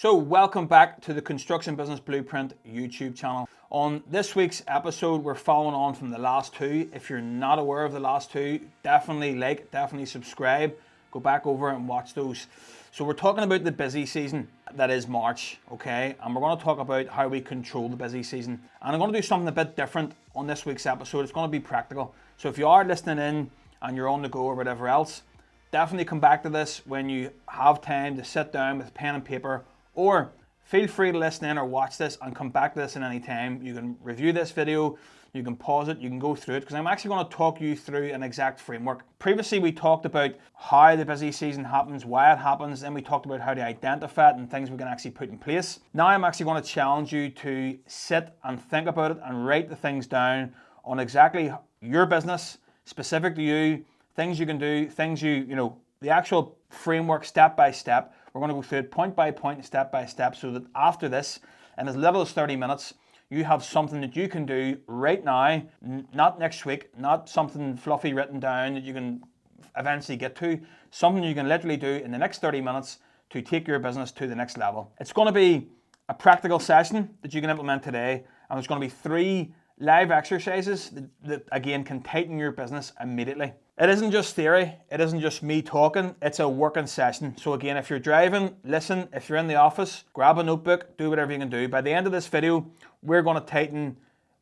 So welcome back to the Construction Business Blueprint YouTube channel. On this week's episode, we're following on from the last two. If you're not aware of the last two, definitely like, definitely subscribe. Go back over and watch those. So we're talking about the busy season that is March, okay? And we're going to talk about how we control the busy season. And I'm going to do something a bit different on this week's episode. It's going to be practical. So if you are listening in and you're on the go or whatever else, definitely come back to this when you have time to sit down with pen and paper, or feel free to listen in or watch this and come back to this at any time. You can review this video, you can pause it, you can go through it, because I'm actually going to talk you through an exact framework. Previously, we talked about how the busy season happens, why it happens, then we talked about how to identify it and things we can actually put in place. Now I'm actually going to challenge you to sit and think about it and write the things down on exactly your business, specific to you, things you can do, things the actual framework step by step. We're going to go through it point by point, step by step, so that after this, in as little as 30 minutes, you have something that you can do right now, not next week, not something fluffy written down that you can eventually get to, something you can literally do in the next 30 minutes to take your business to the next level. It's going to be a practical session that you can implement today, and there's going to be 3 live exercises that again can tighten your business immediately. It isn't just theory, it isn't just me talking, it's a working session. So again, if you're driving, listen. If you're in the office, grab a notebook, do whatever you can do. By the end of this video, we're going to tighten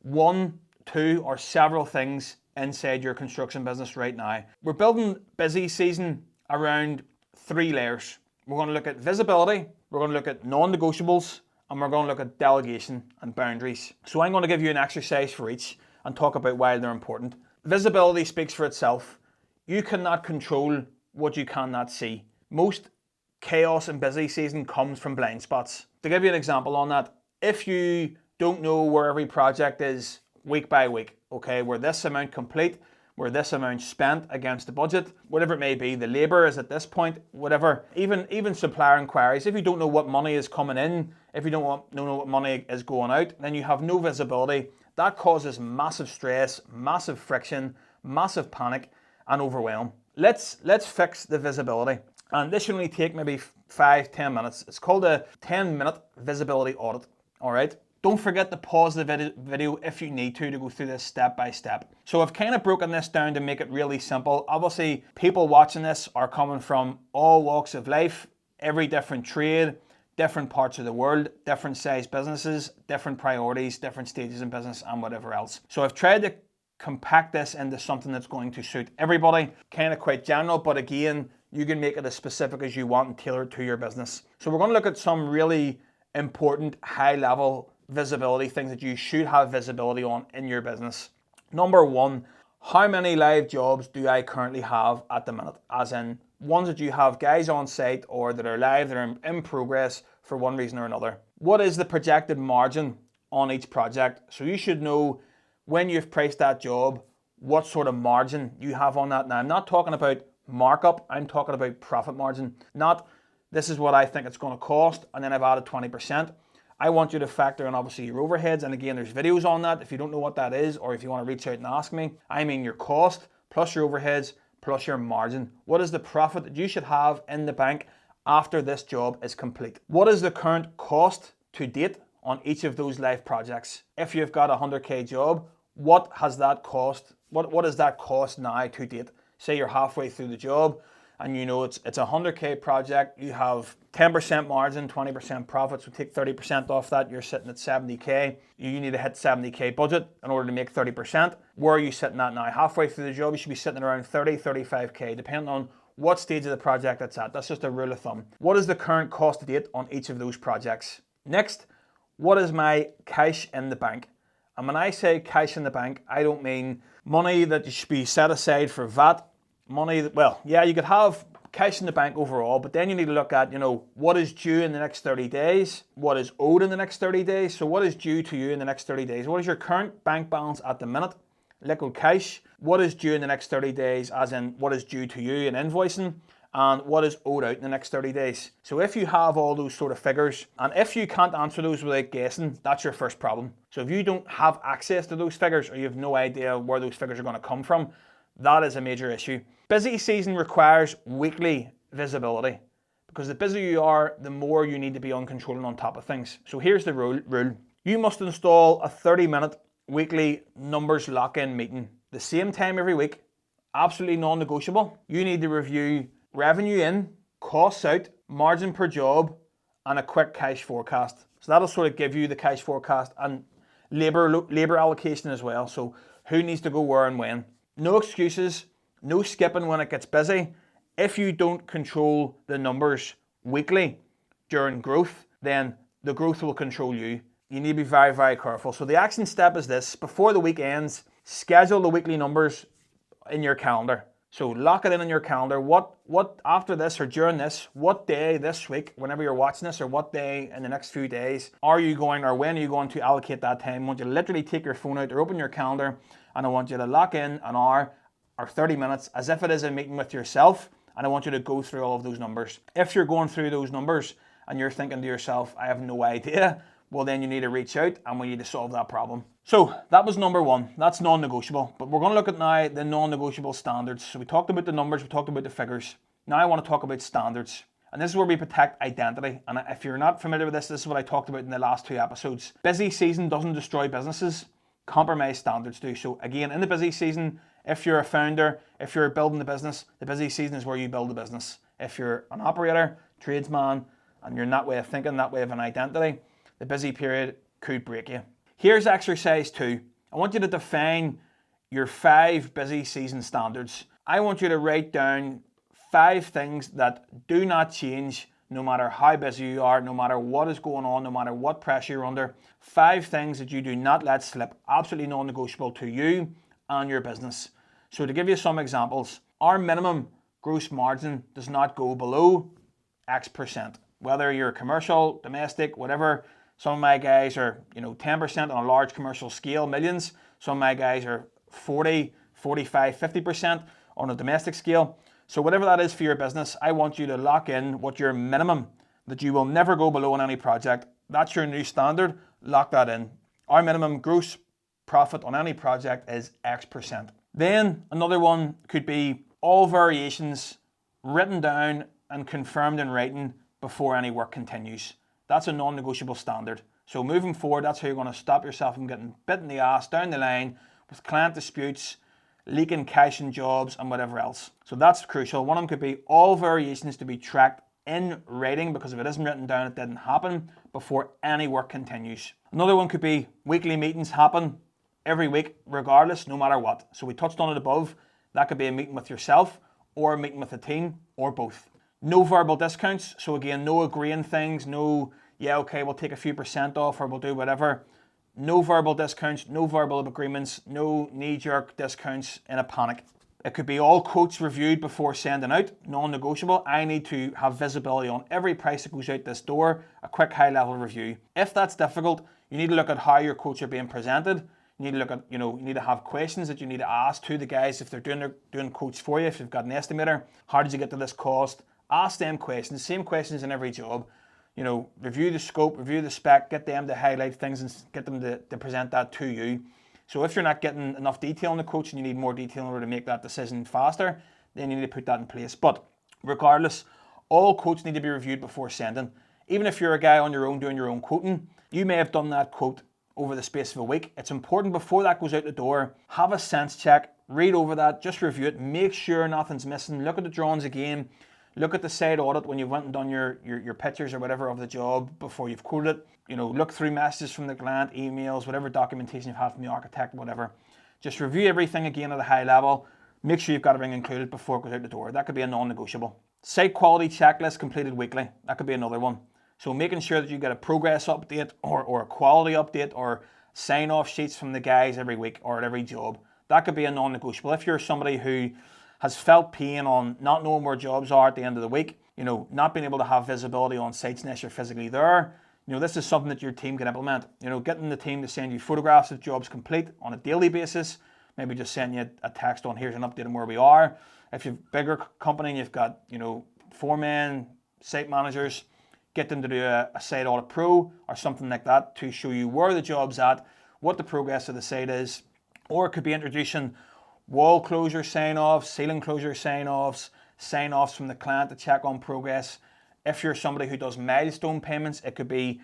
1, 2, or several things inside your construction business right now. We're building busy season around 3 layers. We're going to look at visibility, we're going to look at non-negotiables, and we're going to look at delegation and boundaries. So I'm going to give you an exercise for each and talk about why they're important. Visibility speaks for itself. You cannot control what you cannot see. Most chaos in busy season comes from blind spots. To give you an example on that, if you don't know where every project is week by week, okay, where this amount complete, where this amount spent against the budget, whatever it may be, the labor is at this point, whatever, even supplier inquiries, if you don't know what money is coming in, if you don't know what money is going out, then you have no visibility. That causes massive stress, massive friction, massive panic, and overwhelm. Let's fix the visibility. And this should only take maybe 5-10 minutes. It's called a 10-minute visibility audit, all right? Don't forget to pause the video if you need to go through this step by step. So I've kind of broken this down to make it really simple. Obviously, people watching this are coming from all walks of life, every different trade, different parts of the world, different size businesses, different priorities, different stages in business, and whatever else. So I've tried to compact this into something that's going to suit everybody, kind of quite general, but again, you can make it as specific as you want and tailor it to your business. So we're going to look at some really important high-level visibility things that you should have visibility on in your business. Number 1, how many live jobs do I currently have at the minute? As in, ones that you have guys on site or that are live, that are in progress for one reason or another. What is the projected margin on each project? So you should know when you've priced that job, what sort of margin you have on that. Now, I'm not talking about markup, I'm talking about profit margin. Not, this is what I think it's going to cost, and then I've added 20%. I want you to factor in obviously your overheads, and again, there's videos on that. If you don't know what that is, or if you want to reach out and ask me, I mean your cost plus your overheads plus your margin. What is the profit that you should have in the bank after this job is complete? What is the current cost to date on each of those live projects? If you've got a 100K job, what has that cost? What is that cost now to date? Say you're halfway through the job and you know it's a 100K project, you have 10% margin, 20% profit, so take 30% off that, you're sitting at 70K. You need to hit 70K budget in order to make 30%. Where are you sitting at now? Halfway through the job, you should be sitting around 30, 35K, depending on what stage of the project it's at. That's just a rule of thumb. What is the current cost to date on each of those projects? Next, what is my cash in the bank? And when I say cash in the bank, I don't mean money that should be set aside for VAT. Money that, well, yeah, you could have cash in the bank overall, but then you need to look at, what is due in the next 30 days, what is owed in the next 30 days. So what is due to you in the next 30 days? What is your current bank balance at the minute? Liquid cash. What is due in the next 30 days, as in what is due to you in invoicing, and what is owed out in the next 30 days. So if you have all those sort of figures, and if you can't answer those without guessing, that's your first problem. So if you don't have access to those figures, or you have no idea where those figures are going to come from, that is a major issue. Busy season requires weekly visibility. because the busier you are, the more you need to be on control and on top of things. So here's the rule. You must install a 30-minute weekly numbers lock-in meeting. The same time every week, absolutely non-negotiable. You need to review revenue in, costs out, margin per job, and a quick cash forecast. So that'll sort of give you the cash forecast and labor allocation as well. So who needs to go where and when. No excuses, no skipping when it gets busy. If you don't control the numbers weekly during growth, then the growth will control you. You need to be very, very careful. So the action step is this: before the week ends, schedule the weekly numbers in your calendar. So lock it in your calendar. What after this or during this, what day this week, whenever you're watching this, or what day in the next few days are you going, or when are you going to allocate that time? I want you to literally take your phone out or open your calendar, and I want you to lock in an hour or 30 minutes as if it is a meeting with yourself, and I want you to go through all of those numbers. If you're going through those numbers and you're thinking to yourself, I have no idea, well then you need to reach out and we need to solve that problem. So that was number one. That's non-negotiable. But we're going to look at now the non-negotiable standards. So we talked about the numbers, we talked about the figures. Now I want to talk about standards. And this is where we protect identity. And if you're not familiar with this, this is what I talked about in the last 2 episodes. Busy season doesn't destroy businesses. Compromise standards do. So again, in the busy season, if you're a founder, if you're building the business, the busy season is where you build the business. If you're an operator, tradesman, and you're in that way of thinking, that way of an identity, the busy period could break you. Here's exercise 2. I want you to define your 5 busy season standards. I want you to write down 5 things that do not change no matter how busy you are, no matter what is going on, no matter what pressure you're under. 5 things that you do not let slip, absolutely non-negotiable to you and your business. So to give you some examples, our minimum gross margin does not go below X%. Whether you're commercial, domestic, whatever. Some of my guys are, 10% on a large commercial scale, millions. Some of my guys are 40, 45, 50% on a domestic scale. So whatever that is for your business, I want you to lock in what your minimum that you will never go below on any project. That's your new standard. Lock that in. Our minimum gross profit on any project is X%. Then another one could be all variations written down and confirmed in writing before any work continues. That's a non-negotiable standard. So moving forward, that's how you're going to stop yourself from getting bit in the ass down the line with client disputes, leaking cash in jobs, and whatever else. So that's crucial. One of them could be all variations to be tracked in writing, because if it isn't written down, it didn't happen before any work continues. Another one could be weekly meetings happen every week, regardless, no matter what. So we touched on it above. That could be a meeting with yourself or a meeting with the team, or both. No verbal discounts. So again, no agreeing things, no, yeah, okay, we'll take a few % off or we'll do whatever. No verbal discounts, no verbal agreements, no knee-jerk discounts in a panic. It could be all quotes reviewed before sending out, non-negotiable. I need to have visibility on every price that goes out this door, a quick high-level review. If that's difficult, you need to look at how your quotes are being presented. You need to look at, you need to have questions that you need to ask to the guys if they're doing quotes for you. If you've got an estimator, how did you get to this cost? Ask them questions, same questions in every job. Review the scope, review the spec, get them to highlight things and get them to present that to you. So if you're not getting enough detail in the quotes and you need more detail in order to make that decision faster, then you need to put that in place. But regardless, all quotes need to be reviewed before sending. Even if you're a guy on your own doing your own quoting, you may have done that quote over the space of a week. It's important before that goes out the door, have a sense check, read over that, just review it, make sure nothing's missing, look at the drawings again. Look at the site audit when you've went and done your pictures or whatever of the job before you've quoted it. Look through messages from the client, emails, whatever documentation you've had from the architect, whatever. Just review everything again at a high level. Make sure you've got everything included before it goes out the door. That could be a non-negotiable. Site quality checklist completed weekly. That could be another one. So making sure that you get a progress update or a quality update or sign-off sheets from the guys every week or at every job. That could be a non-negotiable. If you're somebody who has felt pain on not knowing where jobs are at the end of the week, not being able to have visibility on sites unless you're physically there, this is something that your team can implement. Getting the team to send you photographs of jobs complete on a daily basis, maybe just send you a text on here's an update on where we are. If you've a bigger company and you've got, foremen, site managers, get them to do a site audit pro or something like that to show you where the job's at, what the progress of the site is. Or it could be introducing wall closure sign-offs, ceiling closure sign-offs from the client to check on progress. If you're somebody who does milestone payments, it could be,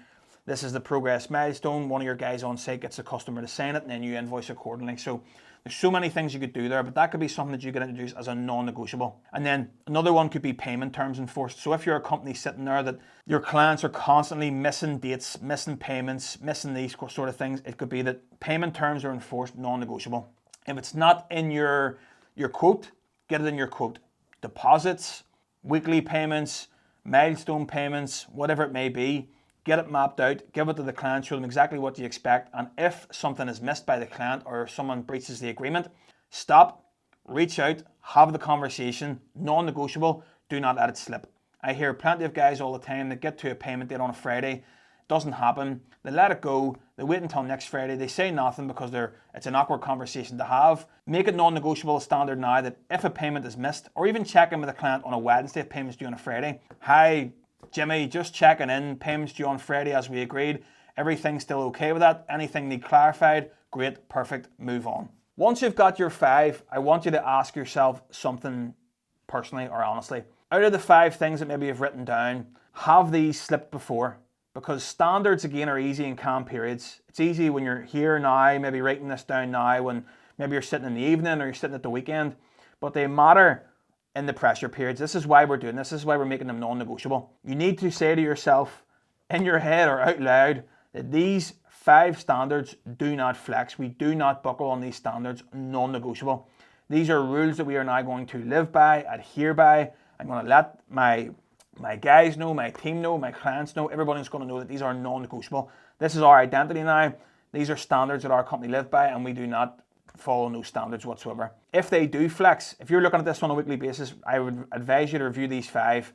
this is the progress milestone, one of your guys on site gets the customer to sign it, and then you invoice accordingly. So there's so many things you could do there, but that could be something that you could introduce as a non-negotiable. And then another one could be payment terms enforced. So if you're a company sitting there that your clients are constantly missing dates, missing payments, missing these sort of things, it could be that payment terms are enforced non-negotiable. If it's not in your quote, get it in your quote. Deposits, weekly payments, milestone payments, whatever it may be, get it mapped out, give it to the client, show them exactly what you expect, and if something is missed by the client or someone breaches the agreement, stop, reach out, have the conversation, non-negotiable, do not let it slip. I hear plenty of guys all the time that get to a payment date on a Friday, doesn't happen, they let it go, they wait until next Friday, they say nothing because it's an awkward conversation to have. Make it non-negotiable standard now that if a payment is missed, or even check in with the client on a Wednesday if payment's due on a Friday. Hi, Jimmy, just checking in, payments due on Friday as we agreed. Everything's still okay with that? Anything need clarified? Great, perfect, move on. Once you've got your 5, I want you to ask yourself something personally or honestly. Out of the 5 things that maybe you've written down, have these slipped before? Because standards, again, are easy in calm periods. It's easy when you're here now, maybe writing this down now, when maybe you're sitting in the evening or you're sitting at the weekend, but they matter in the pressure periods. This is why we're doing this. This is why we're making them non-negotiable. You need to say to yourself, in your head or out loud, that these 5 standards do not flex. We do not buckle on these standards, non-negotiable. These are rules that we are now going to live by, adhere by. I'm going to let my guys know, my team know, my clients know, everybody's going to know that these are non-negotiable. This is our identity now. These are standards that our company live by, and we do not follow no standards whatsoever. If they do flex, if you're looking at this on a weekly basis, I would advise you to review these 5.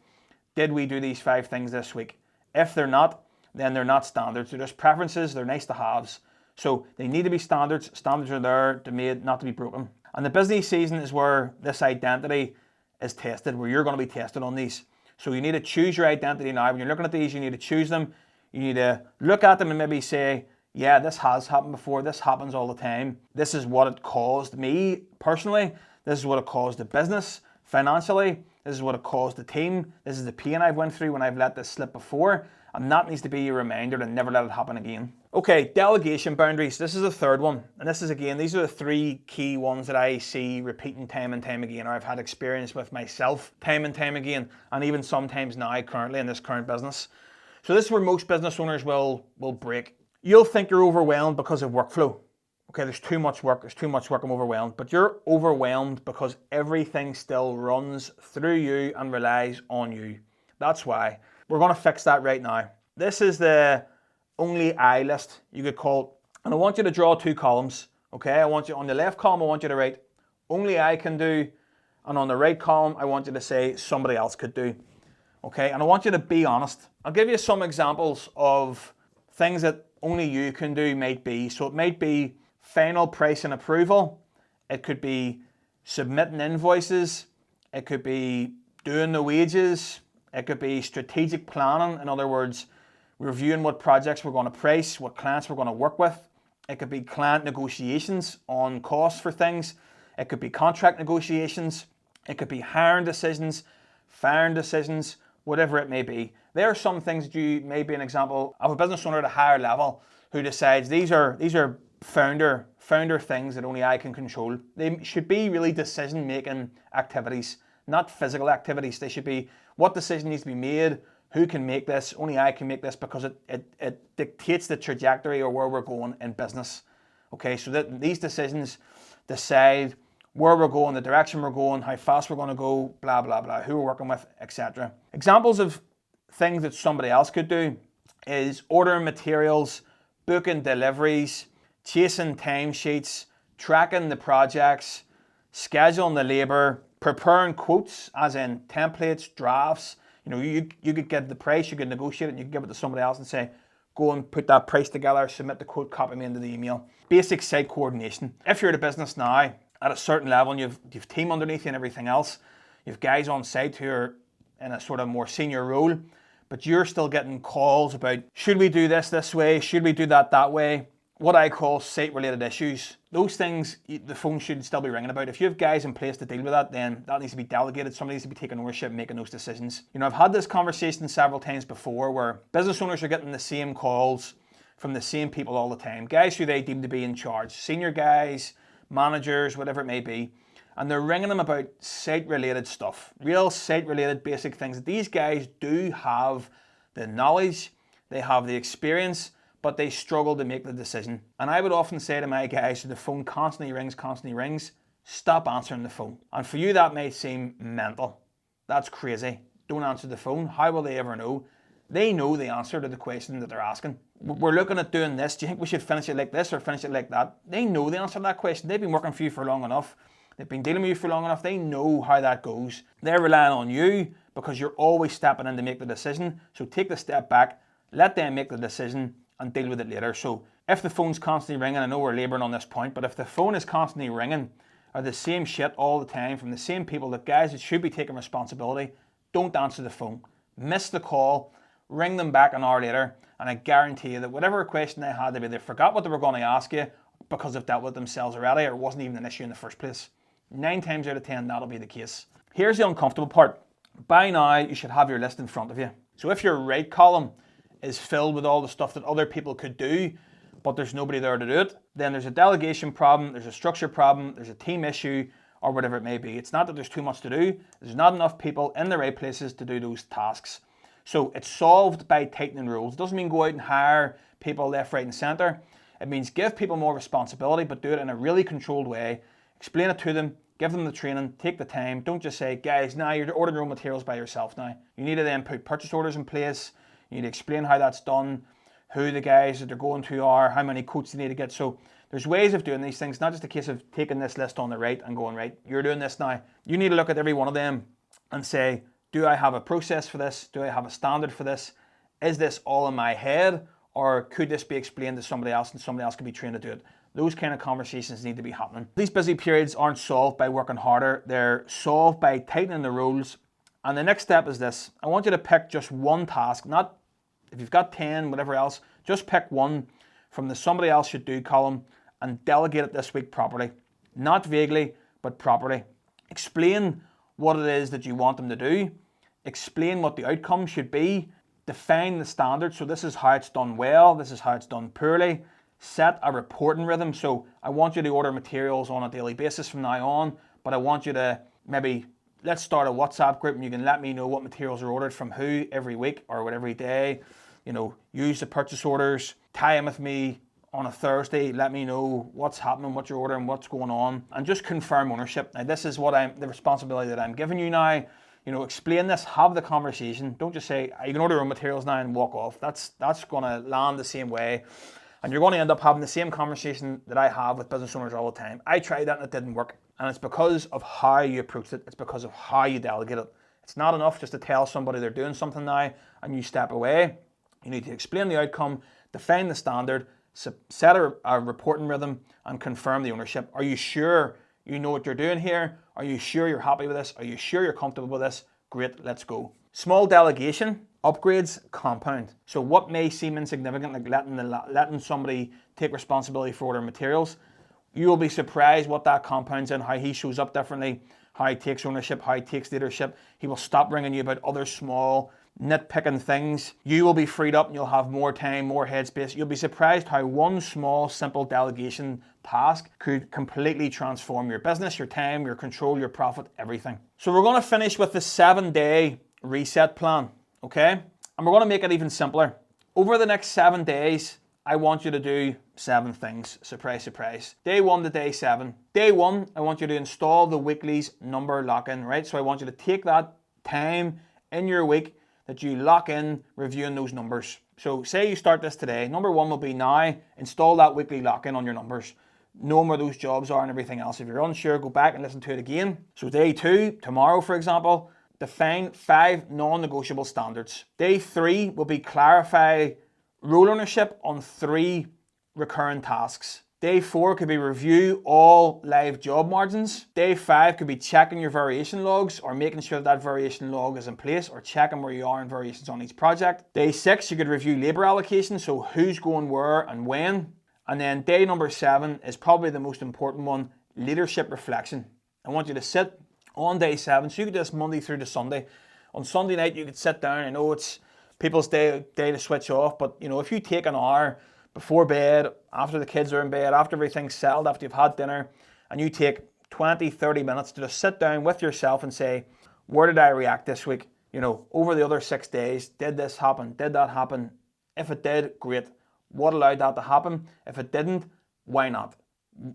Did we do these 5 things this week? If they're not, then they're not standards. They're just preferences, they're nice to haves. So they need to be standards. Standards are there to made, not to be broken. And the busy season is where this identity is tested, where you're going to be tested on these. So you need to choose your identity now. When you're looking at these, you need to choose them. You need to look at them and maybe say, yeah, this has happened before. This happens all the time. This is what it caused me personally. This is what it caused the business financially. This is what it caused the team. This is the pain I've went through when I've let this slip before. And that needs to be your reminder to never let it happen again. Okay, delegation boundaries. This is the 3rd one. And this is, again, these are the 3 key ones that I see repeating time and time again, or I've had experience with myself time and time again, and even sometimes now currently in this current business. So this is where most business owners will break. You'll think you're overwhelmed because of workflow. Okay, there's too much work, I'm overwhelmed. But you're overwhelmed because everything still runs through you and relies on you. That's why. We're going to fix that right now. This is the only I list, you could call it. And I want you to draw 2 columns. Okay, I want you, on the left column, I want you to write, only I can do. And on the right column, I want you to say, somebody else could do. Okay, and I want you to be honest. I'll give you some examples of things that only you can do might be. So it might be final price and approval. It could be submitting invoices. It could be doing the wages. It could be strategic planning. In other words, reviewing what projects we're going to price, what clients we're going to work with. It could be client negotiations on costs for things. It could be contract negotiations. It could be hiring decisions, firing decisions, whatever it may be. There are some things that you may be an example of a business owner at a higher level who decides these are founder things that only I can control. They should be really decision-making activities, not physical activities. They should be what decision needs to be made, who can make this, only I can make this because it dictates the trajectory or where we're going in business. Okay, so that these decisions decide where we're going, the direction we're going, how fast we're going to go, blah, blah, blah, who we're working with, etc. Examples of things that somebody else could do is ordering materials, booking deliveries, chasing timesheets, tracking the projects, scheduling the labor, preparing quotes, as in templates, drafts. You know, you could get the price, you could negotiate it, and you could give it to somebody else and say, go and put that price together, submit the quote, copy me into the email. Basic site coordination. If you're at a business now at a certain level and you've team underneath you and everything else, you've guys on site who are in a sort of more senior role, but you're still getting calls about, should we do this way? Should we do that way? what I call site-related issues. Those things, the phone should still be ringing about. If you have guys in place to deal with that, then that needs to be delegated. Somebody needs to be taking ownership and making those decisions. You know, I've had this conversation several times before where business owners are getting the same calls from the same people all the time. Guys who they deem to be in charge, senior guys, managers, whatever it may be. And they're ringing them about site-related stuff, real site-related basic things. These guys do have the knowledge, they have the experience, but they struggle to make the decision. And I would often say to my guys, the phone constantly rings, stop answering the phone. And for you, that may seem mental. That's crazy. Don't answer the phone. How will they ever know? They know the answer to the question that they're asking. We're looking at doing this. Do you think we should finish it like this or finish it like that? They know the answer to that question. They've been working for you for long enough. They've been dealing with you for long enough. They know how that goes. They're relying on you because you're always stepping in to make the decision. So take the step back, let them make the decision and deal with it later. So if the phone's constantly ringing, I know we're laboring on this point, but if the phone is constantly ringing or the same shit all the time from the same people, that guys that should be taking responsibility, don't answer the phone. Miss the call, ring them back an hour later, and I guarantee you that whatever question they had, they either forgot what they were going to ask you because they've dealt with themselves already, or it wasn't even an issue in the first place. 9 times out of 10, that'll be the case. Here's the uncomfortable part. By now, you should have your list in front of you. So if your right column is filled with all the stuff that other people could do, but there's nobody there to do it, then there's a delegation problem, there's a structure problem, there's a team issue, or whatever it may be. It's not that there's too much to do, there's not enough people in the right places to do those tasks. So it's solved by tightening rules. It doesn't mean go out and hire people left, right, and center. It means give people more responsibility, but do it in a really controlled way. Explain it to them, give them the training, take the time. Don't just say, guys, now you're ordering your own materials by yourself now. You need to then put purchase orders in place. You need to explain how that's done, who the guys that they're going to are, how many quotes they need to get. So there's ways of doing these things, not just a case of taking this list on the right and going, right, you're doing this now. You need to look at every one of them and say, do I have a process for this? Do I have a standard for this? Is this all in my head? Or could this be explained to somebody else and somebody else could be trained to do it? Those kind of conversations need to be happening. These busy periods aren't solved by working harder. They're solved by tightening the rules. And the next step is this. I want you to pick just one task, not if you've got 10, whatever else, just pick one from the somebody else should do column and delegate it this week properly. Not vaguely, but properly. Explain what it is that you want them to do. Explain what the outcome should be. Define the standard. So this is how it's done well. This is how it's done poorly. Set a reporting rhythm. So I want you to order materials on a daily basis from now on, but I want you to maybe, let's start a WhatsApp group and you can let me know what materials are ordered from who every week or every day. You know, use the purchase orders, tie in with me on a Thursday, let me know what's happening, what you're ordering, what's going on, and just confirm ownership. Now this is the responsibility that I'm giving you now. You know, explain this, have the conversation. Don't just say, you can order your own materials now and walk off. That's gonna land the same way. And you're gonna end up having the same conversation that I have with business owners all the time. I tried that and it didn't work. And it's because of how you approached it. It's because of how you delegate it. It's not enough just to tell somebody they're doing something now and you step away. You need to explain the outcome, define the standard, set a reporting rhythm and confirm the ownership. Are you sure you know what you're doing here? Are you sure you're happy with this? Are you sure you're comfortable with this? Great, let's go. Small delegation, upgrades, compound. So what may seem insignificant, like letting somebody take responsibility for ordering materials, you will be surprised what that compounds in, how he shows up differently, how he takes ownership, how he takes leadership. He will stop ringing you about other small nitpicking things. You will be freed up and you'll have more time, more headspace. You'll be surprised how one small, simple delegation task could completely transform your business, your time, your control, your profit, everything. So we're going to finish with the 7-day reset plan, okay? And we're going to make it even simpler. Over the next 7 days, I want you to do 7 things. Surprise, surprise. Day 1 to day 7. Day 1, I want you to install the weekly's number lock-in, right? So I want you to take that time in your week that you lock in reviewing those numbers. So say you start this today. Number 1 will be now, install that weekly lock-in on your numbers. Knowing where those jobs are and everything else. If you're unsure, go back and listen to it again. So day 2, tomorrow for example, define 5 non-negotiable standards. Day 3 will be clarify role ownership on 3 recurring tasks. Day 4 could be review all live job margins. Day 5 could be checking your variation logs or making sure that variation log is in place or checking where you are in variations on each project. Day 6, you could review labor allocation, so who's going where and when. And then day number 7 is probably the most important one, leadership reflection. I want you to sit on day 7, so you could do this Monday through to Sunday. On Sunday night, you could sit down. I know it's people's day to switch off, but if you take an hour before bed, after the kids are in bed, after everything's settled, after you've had dinner, and you take 20, 30 minutes to just sit down with yourself and say, where did I react this week? Over the other 6 days, did this happen? Did that happen? If it did, great. What allowed that to happen? If it didn't, why not?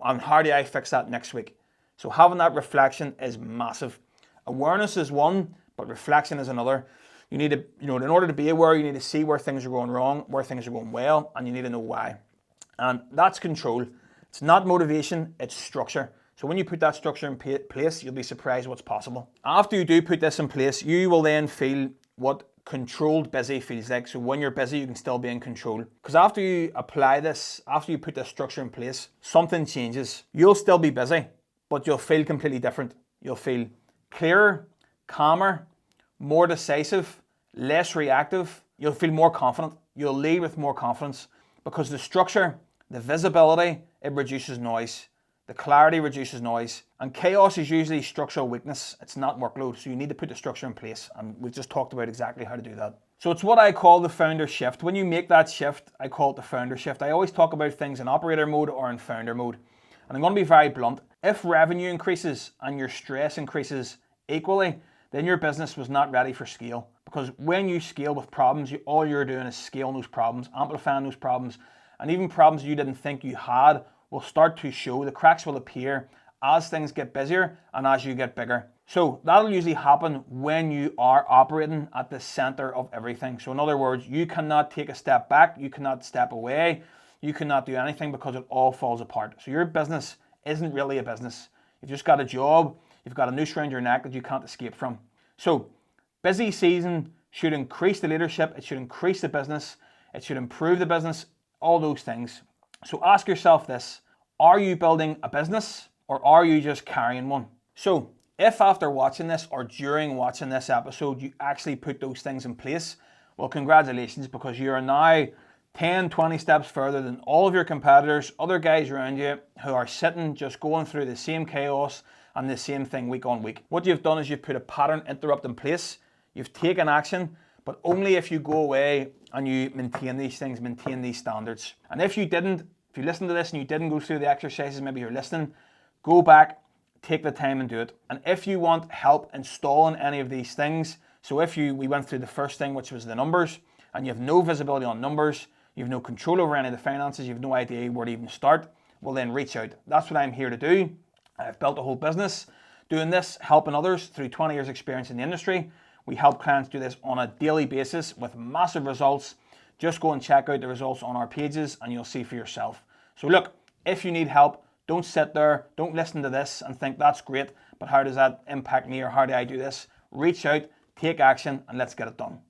And how do I fix that next week? So having that reflection is massive. Awareness is one, but reflection is another. You need to, in order to be aware, you need to see where things are going wrong, where things are going well, and you need to know why. And that's control. It's not motivation, it's structure. So when you put that structure in place, you'll be surprised what's possible. After you do put this in place, you will then feel what controlled busy feels like. So when you're busy, you can still be in control. Because after you apply this, after you put this structure in place, something changes. You'll still be busy, but you'll feel completely different. You'll feel clearer, calmer, more decisive, less reactive. You'll feel more confident. You'll lead with more confidence because the structure, the visibility, it reduces noise. The clarity reduces noise. And chaos is usually structural weakness. It's not workload. So you need to put the structure in place. And we've just talked about exactly how to do that. So it's what I call the founder shift. When you make that shift, I call it the founder shift. I always talk about things in operator mode or in founder mode. And I'm going to be very blunt. If revenue increases and your stress increases equally, then your business was not ready for scale. Because when you scale with problems, all you're doing is scaling those problems, amplifying those problems, and even problems you didn't think you had will start to show. The cracks will appear as things get busier and as you get bigger. So that'll usually happen when you are operating at the center of everything. So in other words, you cannot take a step back, you cannot step away, you cannot do anything because it all falls apart. So your business isn't really a business. You've just got a job, you've got a noose around your neck that you can't escape from. So busy season should increase the leadership, it should increase the business, it should improve the business, all those things. So ask yourself this, are you building a business or are you just carrying one? So if after watching this or during watching this episode, you actually put those things in place, well, congratulations, because you are now 10, 20 steps further than all of your competitors, other guys around you who are sitting just going through the same chaos and the same thing week on week. What you've done is you've put a pattern interrupt in place, you've taken action, but only if you go away and you maintain these things, maintain these standards. And if you didn't, if you listen to this and you didn't go through the exercises, maybe you're listening, go back, take the time and do it. And if you want help installing any of these things, so if we went through the first thing, which was the numbers, and you have no visibility on numbers, you have no control over any of the finances, you have no idea where to even start, well then reach out. That's what I'm here to do. I've built a whole business doing this, helping others through 20 years experience in the industry. We help clients do this on a daily basis with massive results. Just go and check out the results on our pages and you'll see for yourself. So look, if you need help, don't sit there, don't listen to this and think that's great, but how does that impact me or how do I do this? Reach out, take action, and let's get it done.